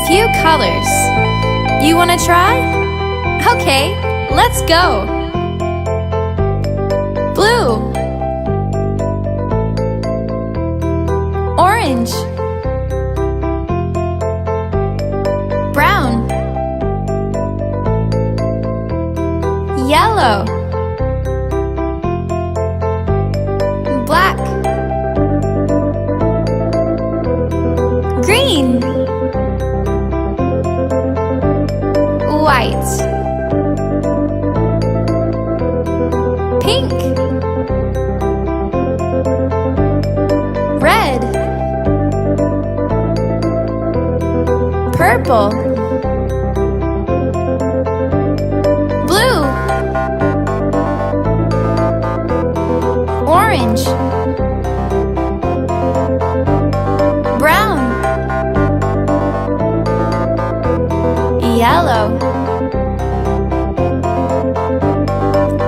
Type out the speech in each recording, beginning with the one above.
few colors. You wanna try? Okay, let's go! Blue, orange, brown, yellow, black, green, white, pink, red, purple, blue, orange, brown, yellow,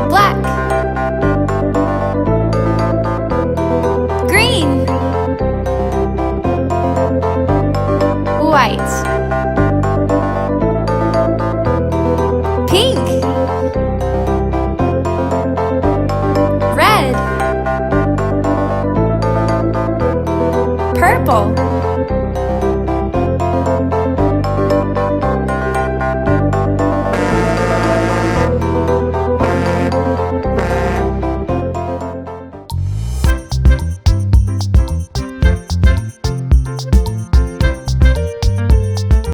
black, green, white, pink, red, purple,